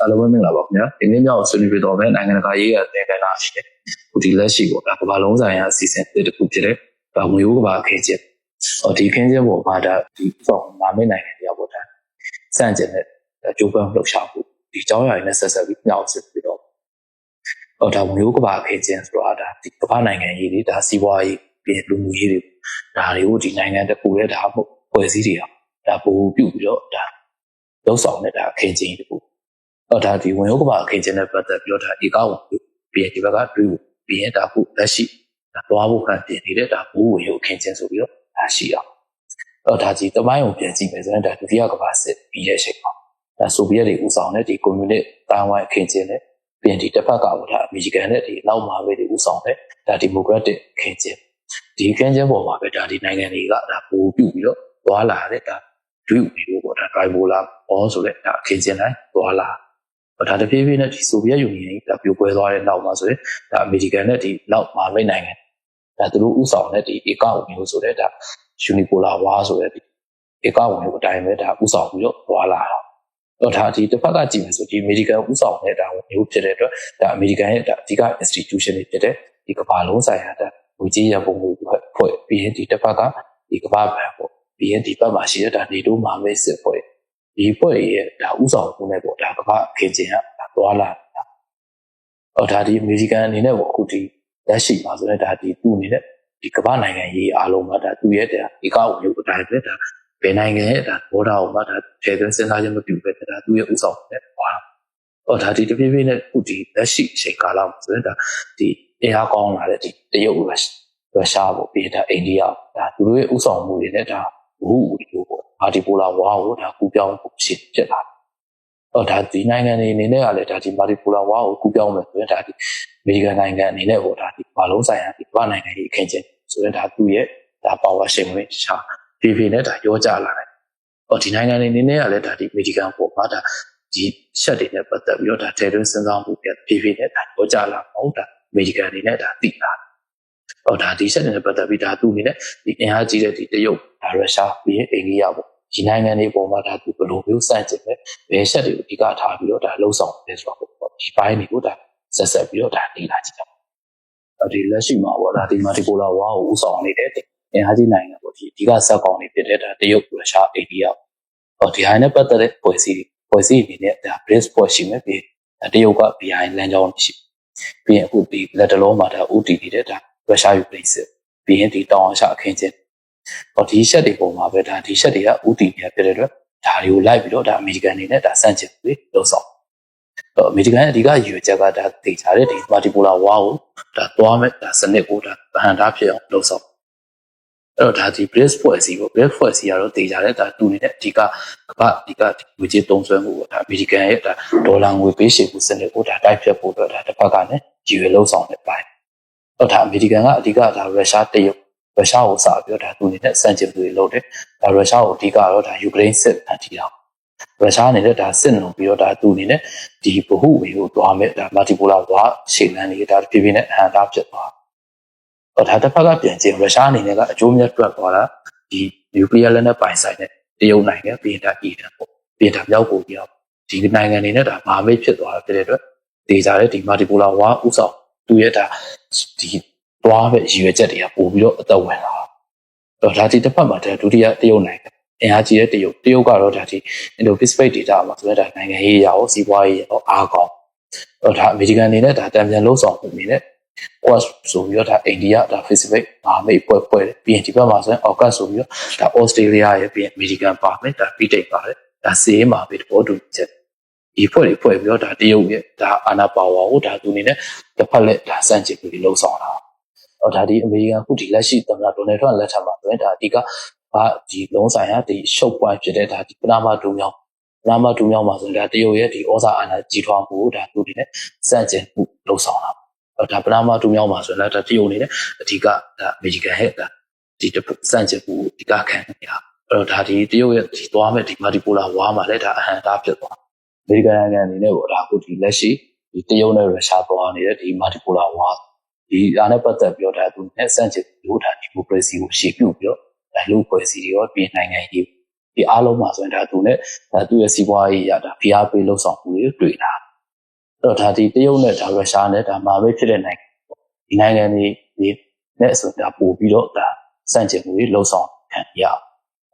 အားလုံးပဲမင်္ဂလာပါခင်ဗျာဒီနေ့မြောက်ဆွေးနွေးပြတော့မယ်နိုင်ငံတကာရေးရာသင်ခန်းစာရှိတယ်ခုဒီလက်ရှိပေါ့ဒါကမ္ဘာလုံးဆိုင်ရာအစီအစဉ်တစ်ခုဖြစ်တဲ့ဒါငွေဦးကမ္ဘာအခင်းကျင်းဒီခင်းကျင်းပေါ်မှာဒါဒီပေါ့မာမင်းနိုင်ငံတရားပေါ်ဒါစန့်ကျင်တဲ့ကြိုးပမ်းလှုပ်ရှားမှုဒီကြောင်းရည်နဲ့ဆက်ဆက်ပြီးမြောက်ဆွေးနွေးပြတော့ဒါငွေဦးကမ္ဘာအခင်းကျင်းဆိုတာဒါဒီကမ္ဘာနိုင်ငံရေးတွေဒါစီးပွားရေးပြည်လူမှုရေးတွေဒါတွေကိုဒီနိုင်ငံတစ်ခုရဲ့ဒါဖွဲ့စည်းတွေဒါပို့ပြုပြီးတော့ဒါလှုပ်ဆောင်နေတာအခင်းကျင်းတစ်ခုဒါဒီဝင်ဟုတ်ကပါအခင်းကျင်းတဲ့ပတ်သက်ပြီးတော့ဒါဧကဝင်ပြီးဒီဘက်ကတွေးဖို့ပြီးရင်ဒါခုလက်ရှိဒါတွားဖို့ခံပြင်နေတဲ့ဒါဘူးဝင်ဟုတ်အခင်းကျင်းဆိုပြီးတော့ဒါရှိအောင်ဒါကြီးတမိုင်းကိုပြန်ကြည့်မယ်ဆိုရင်ဒါဒုတိယကမ္ဘာစစ်ပြီးတဲ့အချိန်မှာဒါဆိုဗီယက်တွေဦးဆောင်တဲ့ဒီကွန်မြူနစ်တိုင်းဝိုင်းအခင်းကျင်းတဲ့ပြင်ဒီတစ်ဖက်ကဒါအမေရိကန်နဲ့ဒီနောက်မှာပဲဒီဦးဆောင်တဲ့ဒါဒီမိုကရက်တစ်အခင်းကျင်းဒီအခင်းကျင်းပေါ်မှာပဲဒါဒီနိုင်ငံတွေကဒါပို့ပြုပြီးတော့တွားလာတဲ့ဒါဒွိမျိုးပေါ့ဒါဒရိုင်ဘိုလာဘောဆိုတဲ့ဒါအခင်းကျင်းတိုင်းတွားလာဒါတဖြည်းဖြည်းနဲ့ဒီဆိုဗီယက်ယူနီယံကပြိုကွဲသွားတဲ့နောက်မှာဆိုရင်ဒါအမေရိကန်နဲ့ဒီနောက်မှာမိတ်နိုင်ငံဒါသူတို့ဥဆောင်တဲ့ဒီဧကဝင်မျိုးဆိုတဲ့ဒါယူနီပိုလာဝါဆိုတဲ့ဒီဧကဝင်မျိုးအတိုင်းပဲဒါဥဆောင်ပြီးတော့သွားလာတော့ဒါဒီတစ်ဖက်ကကြည့်မယ်ဆိုဒီအမေရိကန်ဥဆောင်တဲ့ဒါမျိုးဖြစ်တဲ့အတွက်ဒါအမေရိကန်ရဲ့ဒါအဓိက institution တွေဖြစ်တဲ့ဒီကမ္ဘာလုံးဆိုင်ရာဒါငွေကြေးရပုံငွေဖွဲ့ပြီးရင်ဒီတစ်ဖက်ကဒီကမ္ဘာဘဏ်ပေါ့ပြီးရင်ဒီဘက်မှာရှိတဲ့ဒါနေတိုးမဟာမိတ်စစ်ဖွဲ့ဒီဖွဲ့ရဲ့ဒါဥဆောင်မှုနဲ့ပေါ့ဒါကမ္ဘာအခင်းကျင်းကသွားလာဒါဒီအမေရိကန်အနေနဲ့ပေါ့အခုဒီလက်ရှိမှာဆိုရင်ဒါဒီသူ့အနေနဲ့ဒီကမ္ဘာနိုင်ငံရေးအားလုံးမှာဒါသူ့ရဲ့ဒါဧကဝင်မျိုးအတိုင်းပဲဒါဘယ်နိုင်ငံရဲ့ဒါဘောဓာကိုမှဒါထည့်သွင်းစဉ်းစားခြင်းမပြုပဲဒါသူ့ရဲ့ဥဆောင်နဲ့သွားဒါဒီတဖြည်းဖြည်းနဲ့အခုဒီလက်ရှိအချိန်ကာလမှာဆိုရင်ဒါဒီအင်အားကောင်းလာတဲ့ဒီတရုတ်ရုရှားပေါ့ပြီးဒါအိန္ဒိယဒါသူတို့ရဲ့ဥဆောင်မှုတွေနဲ့ဒါဘူးလို့ပေါ့ဘာဒီပိုလာဝါကိုဒါကူပြောင်းဖို့ဖြစ်လာဒါဒီနိုင်ငံတွေအနေနဲ့ကလည်းဒါဒီမာတီပူလာဝါကိုကူပြောင်းမယ်ဆိုရင်ဒါဒီအမေရိကန်နိုင်ငံအနေနဲ့ပေါ့ဒါဒီဘာလုံးဆိုင်ရာဒီဘာနိုင်ငံကြီးအခင်းကျင်းဆိုရင်ဒါသူ့ရဲ့ဒါပါဝါရှင်ဝင်ရှာဖြည်းဖြည်းနဲ့ဒါရောကြလာတယ်ဒီနိုင်ငံတွေအနေနဲ့ကလည်းဒါဒီအမေရိကန်ပေါ်မှာဒါဒီရှက်တွေနဲ့ပတ်သက်ပြီးတော့ဒါထဲတွင်းစဉ်းစားမှုပြဖြည်းဖြည်းနဲ့ဒါရောကြလာအောင်ဒါအမေရိကန်အနေနဲ့ဒါသိလာဒါဒီရှက်တွေနဲ့ပတ်သက်ပြီးဒါသူ့အနေနဲ့ဒီအင်အားကြီးတဲ့ဒီတရုတ်ဒါရုရှားပြီးရင်အိန္ဒိယပေါ့ဒီနိုင်ငံတွေပေါ်မှာဒါသူဘယ်လိုမျိုးစန့်ကျင်လဲဘယ်ချက်တွေကိုအဓိကထားပြီးတော့ဒါလှုံ့ဆော်တယ်ဆိုတော့ဒီဘိုင်းတွေကိုဒါဆက်ပြီးတော့ဒါလေ့လာကြည့်တော့ဒီလက်ရှိမှာပေါ့ဒါဒီမာတီပိုလာဝါကိုဥဆောင်နေတဲ့အင်အားကြီးနိုင်ငံပေါ့ဒီအဓိကဇက်ကောင်တွေဖြစ်တဲ့ဒါတရုတ်ရုရှားအိန္ဒိယဒီဟာနဲ့ပတ်သက်တဲ့ဖွဲ့စည်းအနေနဲ့ဒါ BRICS ဖွဲ့ရှိမယ်ပြီးတရုတ်က BRI လမ်းကြောင်းရှိပြီးရင်အခုဒီလက်တလုံးမှာဒါ OT နေတဲ့ဒါရုရှားယူကရိန်းစစ်ပြီးရင်ဒီတောင်အာရှအခင်းကျင်းဒီရှက်တွေပုံမှာပဲဒါဒီရှက်တွေကဥတီနေဖြစ်တဲ့အတွက်ဒါတွေကိုလိုက်ပြီးတော့ဒါအမေရိကန်အနေနဲ့ဒါစန့်ကျင်ပြီးလှုပ်ဆောင်အမေရိကန်ရဲ့အဓိကရည်ရွယ်ချက်ကဒါသိကြတဲ့ဒီမာတီပိုလာဝါကိုဒါသွားမဲ့ဒါစနစ်ကိုဒါဗဟန်ထားဖြစ်အောင်လှုပ်ဆောင်ဒါဒီ BRICS ဖွဲ့စည်းပေါ့ BRICS ဖွဲ့စည်းရတော့သိကြတဲ့ဒါသူနေတဲ့အဓိကငွေကြေးသုံးစွဲမှုပေါ့ဒါအမေရိကန်ရဲ့ဒါဒေါ်လာငွေပေးရှေ့မှုစနစ်ကိုဒါတိုက်ဖြတ်ဖို့အတွက်ဒါတစ်ဖက်ကလည်းရည်ရွယ်လှုပ်ဆောင်နေပါတယ်ဒါအမေရိကန်ကအဓိကဒါရုရှားတရုတ်ရုရှားကိုစပြီးတော့ဒါသူနေတဲ့စန့်ကျင်မှုတွေလုပ်တယ်ဒါရုရှားကိုအဓိကတော့ဒါယူကရိန်းစစ်အတီးအောင်ရုရှားအနေနဲ့ဒါစစ်နှုံပြီးတော့ဒါသူအနေနဲ့ဒီဗဟုဝေကိုတွားမဲ့ဒါမာတီပိုလာဝါရှေ့လန်းလေးဒါဖြည်းဖြည်းနဲ့အဟန်တာဖြစ်သွားဒါတစ်ဖက်ကပြန်ကျင်ရုရှားအနေနဲ့ကအကျိုးမြတ်တွက်သွားတာဒီနျူကလ িয়ার လက်နက်ပိုင်ဆိုင်တဲ့တရုတ်နိုင်ငံပြည်ဒါအီရန်ပေါ့ပြည်ဒါမြောက်ကိုပြောဒီနိုင်ငံတွေနဲ့ဒါမဟာမိတ်ဖြစ်သွားတာဖြစ်တဲ့အတွက်ဒေသတဲ့ဒီမာတီပိုလာဝါဥဆောင်သူရဲ့ဒါဒီတွားပဲရည်ရွယ်ချက်တွေကပို့ပြီးတော့အသက်ဝင်လာဒါဒီတစ်ဖက်မှာဒုတိယတရုတ်နိုင်ငံအင်အားကြီးတဲ့တရုတ်ကတော့ဒါဒီ Indo-Pacific ဒေသမှာဆိုတော့ဒါနိုင်ငံရေးရာကိုစီးပွားရေးရောအားကောင်းဒါအမေရိကန်အနေနဲ့ဒါတံပြန်လှုပ်ဆောင်မှုအနေနဲ့ Quad ဆိုပြီးတော့ဒါအိန္ဒိယဒါ Pacific မဟာမိတ်ဖွဲ့ပြီးရင်ဒီဘက်မှာဆိုရင် AUKUS ဆိုပြီးတော့ဒါ Australia ရဲ့ပြီးရင်အမေရိကန်ပါမယ်ဒါပြီးတိတ်ပါတယ်ဒါစီးရေးမှာပဲတဘောတူချက်ဒီဖွဲ့ပြီးတော့ဒါတရုတ်ရဲ့ဒါအာဏာပါဝါကိုဒါသူအနေနဲ့တစ်ဖက်လက်ဒါစန့်ကျင်ပြီးလှုပ်ဆောင်တာဒါဒီအမေရိကန်ခုဒီလက်ရှိသမ္မတဒေါ်နယ်ထရန့်လက်ထက်မှာဆိုရင်ဒါအဓိကဒီလုံးဆိုင်ရာဒီရှုပ်ပွိုင်းဖြစ်တဲ့ဒါဒီပနာမဒူမြောင်းမှာဆိုရင်ဒါတရုတ်ရဲ့ဒီဩဇာအာဏာကြီးထွားမှုဒါသူဒီနဲ့စန့်ကျင်မှုလှုပ်ဆောင်တာဒါပနာမဒူမြောင်းမှာဆိုရင်ဒါတရုတ်အနေနဲ့အဓိကဒါအမေရိကန်ရဲ့ဒါဒီစန့်ကျင်မှုအဓိကခံနေတာဒါဒီတရုတ်ရဲ့ဒီသွားမဲ့ဒီမာတီပိုလာဝါမှာလည်းဒါအဟန်တာဖြစ်သွားအမေရိကန်နိုင်ငံအနေနဲ့ပေါ့ဒါအခုဒီလက်ရှိဒီတရုတ်နဲ့ရုရှားပေါ်နေတဲ့ဒီမာတီပိုလာဝါဒီအားနဲ့ပတ်သက်ပြီးတော့ဒါသူနဲ့စန့်ကျင်လို့ဒါဒီမိုကရေစီကိုရှေ့ပြုပြီးတော့ဒါလူ့ဖွဲ့စည်းတွေရောပြည်နိုင်ငံရေး ဒီအားလုံးမှာဆိုရင်ဒါသူနဲ့ဒါသူ့ရဲ့စီးပွားရေးရတာဖိအားပေးလှုပ်ဆောင်မှုတွေတွေ့တာအဲ့တော့ဒါဒီတရုတ်နဲ့ဒါရုရှားနဲ့ဒါမာပဲဖြစ်တဲ့နိုင်ငံဒီနိုင်ငံတွေနဲ့ဆိုဒါပို့ပြီးတော့ဒါစန့်ကျင်မှုတွေလှုပ်ဆောင်ခံရ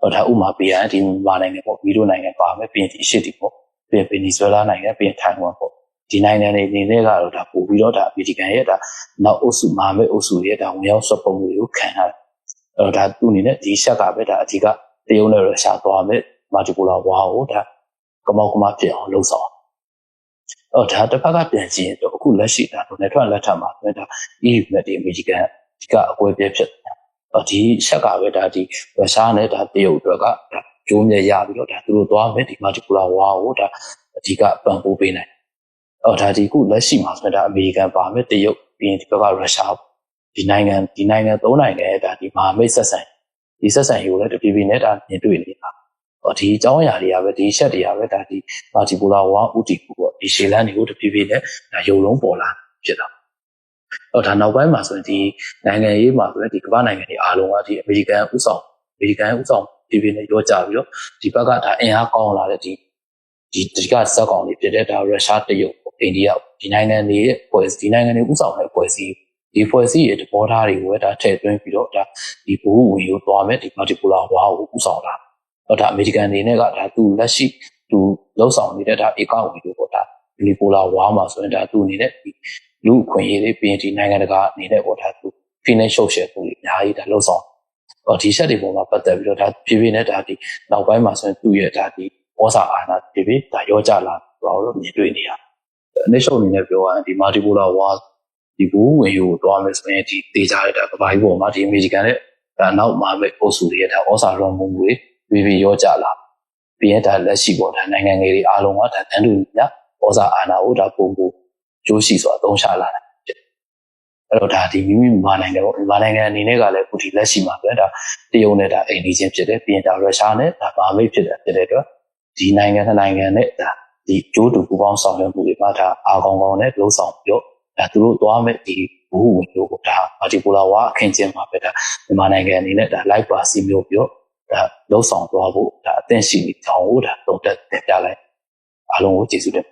တော့ဒါဥမာပေးရင်ဒီမြန်မာနိုင်ငံပေါ့မီတို့နိုင်ငံပါမယ်ပြင်ဒီအရှိတီပေါ့ပြင်ဗင်နီဇွဲလားနိုင်ငံပြင်ထိုင်ဝမ်ပေါ့ဒီနိုင်ငံတွေအနေနဲ့ကတော့ဒါပို့ပြီးတော့ဒါအမေရိကန်ရဲ့ဒါနောက်အုပ်စုမာမဲ့အုပ်စုရဲ့ဒါဝင်ရောက်ဆွတ်ပုံမှုတွေကိုခံရတယ်အဲ့တော့ဒါသူ့အနေနဲ့ဒီရှက်ကပဲဒါအဓိကတရုတ်နဲ့ရုရှားသွားမယ်မာတီပူလာဝါကိုဒါကမောက်ကမဖြစ်အောင်လှုပ်ဆောင်အဲ့တော့ဒါတစ်ဖက်ကပြန်ကြည့်ရင်တော့အခုလက်ရှိဒါဒေါ်နယ်ထရန့်လက်ထက်မှာဒါ EU နဲ့ဒီအမေရိကန်ဒီကအကွဲပြဲဖြစ်ဒီရှက်ကပဲဒါဒီရုရှားနဲ့ဒါတရုတ်တွေကဒါကျိုးမြရပြီးတော့ဒါသူတို့သွားမယ်ဒီမာတီပူလာဝါကိုဒါအဓိကပံ့ပိုးပေးနိုင်ဒါဒီခုလက်ရှိမှာဆိုတော့ဒါအမေရိကန်ပါမယ်တရုတ်ပြီးရင်ဒီဘက်ကရုရှားဒီနိုင်ငံသုံးနိုင်ငံဒါဒီမဟာမိတ်ဆက်ဆံဒီဆက်ဆံရေးကိုလည်းတဖြည်းဖြည်းနဲ့ဒါမြင်တွေ့နေတာဒီအကြောင်းအရာတွေကပဲဒီချက်တွေကပဲဒါဒီမာတီပူလာဝါဥတီကူပေါ့ဒီရှေလန်တွေကိုတဖြည်းဖြည်းနဲ့ဒါရုံလုံးပေါ်လာဖြစ်တာဒါနောက်ပိုင်းမှာဆိုရင်ဒီနိုင်ငံရေးမှာဆိုရင်ဒီကမ္ဘာနိုင်ငံတွေအားလုံးကဒီအမေရိကန်ဥဆောင်ဖြည်းဖြည်းနဲ့ရောကြပြီးတော့ဒီဘက်ကဒါအင်အားကောင်းလာတဲ့ဒီကစက်ကောင်တွေဖြစ်တဲ့ဒါရုရှားတရုတ်အိန္ဒိယဒီနိုင်ငံတွေရဲ့ဖွဲ့ဒီနိုင်ငံတွေဥဆောင်တဲ့ဖွဲ့စည်းဒီဖွဲ့စည်းရဲ့သဘောထားတွေကိုပဲဒါထည့်သွင်းပြီးတော့ဒါဒီဘူဝင်ကိုသွားမယ်ဒီမာတီပူလာဝါကိုဥဆောင်တာဒါအမေရိကန်တွေနဲ့ကဒါသူလက်ရှိသူလှုပ်ဆောင်နေတဲ့ဒါဧကဝင်ကိုပေါ့ဒါဒီပူလာဝါမှာဆိုရင်ဒါသူအနေနဲ့ဒီလူအခွင့်အရေးတွေပြီးရင်ဒီနိုင်ငံတကာအနေနဲ့ပေါ့ဒါသူ financial share တွေအများကြီးဒါလှုပ်ဆောင်ဒီချက်တွေပေါ်မှာပတ်သက်ပြီးတော့ဒါဖြည်းဖြည်းနဲ့ဒါဒီနောက်ပိုင်းမှာဆိုရင်သူ့ရဲ့ဒါဒီဩဇာအာဏာဖြည်းဖြည်းဒါရောကြလာတော့လို့မြင်တွေ့နေရအနည်းဆုံးအနေနဲ့ပြောရရင်ဒီမာတီပူလာဝါဒီဘူဝင်ကိုသွားမယ်ဆိုရင်ဒီတေးကြတဲ့ဒါကဘာကြီးပေါ်မှာဒီအမေရိကန်နဲ့ဒါနောက်မှာမဲ့အုပ်စုတွေရဲ့ဒါဩဇာလွှမ်းမိုးမှုတွေပြီးရောကြလာပြီးရင်ဒါလက်ရှိပေါ်ဒါနိုင်ငံငယ်တွေအားလုံးကဒါတန်းတူညဩဇာအာဏာကိုဒါပုံပုံကျိုးရှိစွာအသုံးချလာတယ်အဲ့တော့ဒါဒီမိမိမြန်မာနိုင်ငံပေါ့မြန်မာနိုင်ငံအနေနဲ့ကလည်းအခုဒီလက်ရှိမှာပဲဒါတရုတ်နဲ့ဒါအိမ်နီးချင်းဖြစ်တယ်ပြီးရင်ဒါရုရှားနဲ့ဒါမဟာမိတ်ဖြစ်တဲ့အတွက်ဒီနိုင်ငံနှစ်နိုင်ငံနဲ့ဒါဒီကျိုးတူပူးပေါင်းဆောင်ရွက်မှုတွေမှာဒါအားကောင်းကောင်းနဲ့လှုပ်ဆောင်ပြီးတော့ဒါသူတို့သွားမဲ့ဒီဘူဝင်တို့ကိုဒါမာတီပူလာဝါအခင်းကျင်းမှာပဲဒါမြန်မာနိုင်ငံအနေနဲ့ဒါလိုက်ပါစီမျိုးပြီးတော့ဒါလှုပ်ဆောင်သွားဖို့ဒါအသင့်ရှိနေကြောင်းကိုဒါသုံးသပ်တင်ပြလိုက်အားလုံးကိုကျေးဇူးတင်